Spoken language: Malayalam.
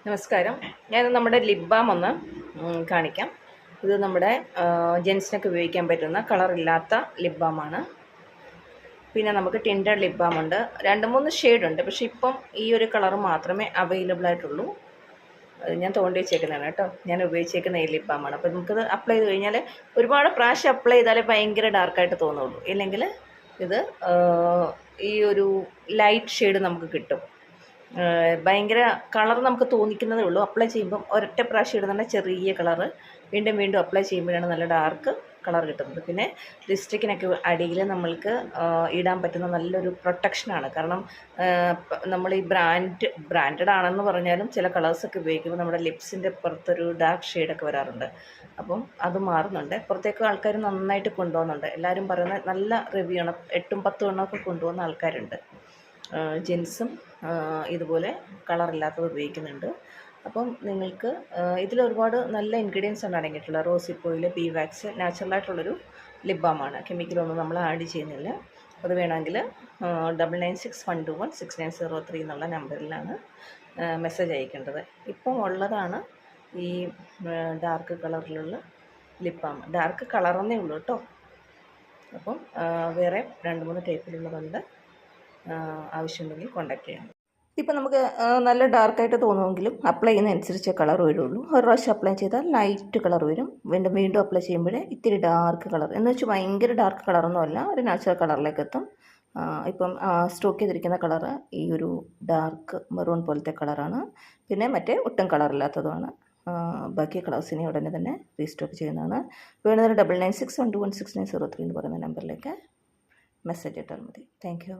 നമസ്കാരം. ഞാൻ നമ്മുടെ ലിപ് ബാം ഒന്ന് കാണിക്കാം. ഇത് നമ്മുടെ ജെൻസിനൊക്കെ ഉപയോഗിക്കാൻ പറ്റുന്ന കളറില്ലാത്ത ലിപ് ബാമാണ്. പിന്നെ നമുക്ക് ടിൻറ്റഡ് ലിപ് ബാം ഉണ്ട്. 2-3 ഷെയ്ഡുണ്ട്. പക്ഷേ ഇപ്പം ഈ ഒരു കളർ മാത്രമേ അവൈലബിൾ ആയിട്ടുള്ളൂ. ഞാൻ തോണ്ടി വെച്ചേക്കുന്നതാണ് കേട്ടോ. ഞാൻ ഉപയോഗിച്ചേക്കുന്ന ഈ ലിപ് ബാമാണ്. അപ്പോൾ നമുക്കത് അപ്ലൈ ചെയ്ത് കഴിഞ്ഞാൽ ഒരുപാട് പ്രാവശ്യം അപ്ലൈ ചെയ്താലേ ഭയങ്കര ഡാർക്കായിട്ട് തോന്നുള്ളൂ. ഇല്ലെങ്കിൽ ഇത് ഈ ഒരു ലൈറ്റ് ഷെയ്ഡ് നമുക്ക് കിട്ടും. ഭയങ്കര കളർ നമുക്ക് തോന്നിക്കുന്നതേ ഉള്ളൂ. അപ്ലൈ ചെയ്യുമ്പം ഒരൊറ്റ പ്രാവശ്യം ഇടുന്നുണ്ടെങ്കിൽ ചെറിയ കളറ്, വീണ്ടും വീണ്ടും അപ്ലൈ ചെയ്യുമ്പോഴാണ് നല്ല ഡാർക്ക് കളർ കിട്ടുന്നത്. പിന്നെ ലിപ്സ്റ്റിക്കിനൊക്കെ അടിയിൽ നമ്മൾക്ക് ഇടാൻ പറ്റുന്ന നല്ലൊരു പ്രൊട്ടക്ഷനാണ്. കാരണം നമ്മൾ ഈ ബ്രാൻഡഡ് ആണെന്ന് പറഞ്ഞാലും ചില കളേഴ്സൊക്കെ ഉപയോഗിക്കുമ്പോൾ നമ്മുടെ ലിപ്സിൻ്റെ പുറത്തൊരു ഡാർക്ക് ഷെയ്ഡൊക്കെ വരാറുണ്ട്. അപ്പം അത് മാറുന്നുണ്ട്. പുറത്തേക്ക് ആൾക്കാർ നന്നായിട്ട് കൊണ്ടുപോകുന്നുണ്ട്. എല്ലാവരും പറയുന്നത് നല്ല റിവ്യൂ ആണ്. 8-10 എണ്ണമൊക്കെ കൊണ്ടുപോകുന്ന ആൾക്കാരുണ്ട്. ജെൻസും ഇതുപോലെ കളറില്ലാത്തത് ഉപയോഗിക്കുന്നുണ്ട്. അപ്പം നിങ്ങൾക്ക് ഇതിലൊരുപാട് നല്ല ഇൻഗ്രീഡിയൻസ് ആണ് അടങ്ങിയിട്ടുള്ളത്. റോസിപ്പ് ഓയിൽ, ബീ വാക്സ്, നാച്ചുറലായിട്ടുള്ളൊരു ലിപ് ബാമാണ്. കെമിക്കലൊന്നും നമ്മൾ ആഡ് ചെയ്യുന്നില്ല. അത് വേണമെങ്കിൽ 9961216903 എന്നുള്ള നമ്പറിലാണ് മെസ്സേജ് അയക്കേണ്ടത്. ഇപ്പം ഉള്ളതാണ് ഈ ഡാർക്ക് കളറിലുള്ള ലിപ് ബാം. ഡാർക്ക് കളറെന്നേ ഉള്ളൂ കേട്ടോ. അപ്പം വേറെ 2-3 ടൈപ്പിലുള്ളതുണ്ട്. ആവശ്യമുണ്ടെങ്കിൽ കോൺടാക്ട് ചെയ്യാം. ഇപ്പം നമുക്ക് നല്ല ഡാർക്കായിട്ട് തോന്നുമെങ്കിലും അപ്ലൈ ചെയ്യുന്നതനുസരിച്ച് കളർ വരുള്ളൂ. ഒരു പ്രാവശ്യം അപ്ലൈ ചെയ്താൽ ലൈറ്റ് കളർ വരും. വീണ്ടും വീണ്ടും അപ്ലൈ ചെയ്യുമ്പോഴേ ഇത്തിരി ഡാർക്ക് കളർ, എന്ന് വെച്ചാൽ ഭയങ്കര ഡാർക്ക് കളറൊന്നും അല്ല, ഒരു നാച്ചുറൽ കളറിലേക്ക് എത്തും. ഇപ്പം സ്റ്റോക്ക് ചെയ്തിരിക്കുന്ന കളറ് ഈ ഒരു ഡാർക്ക് മെറൂൺ പോലത്തെ കളറാണ്. പിന്നെ മറ്റേ ഒട്ടും കളറില്ലാത്തതുമാണ്. ബാക്കി കളേഴ്സിനെ ഉടനെ തന്നെ റീസ്റ്റോക്ക് ചെയ്യുന്നതാണ്. വേണമെങ്കിൽ 9961216903 എന്ന് പറയുന്ന നമ്പറിലേക്ക് മെസ്സേജ് ഇട്ടാൽ മതി. Thank you.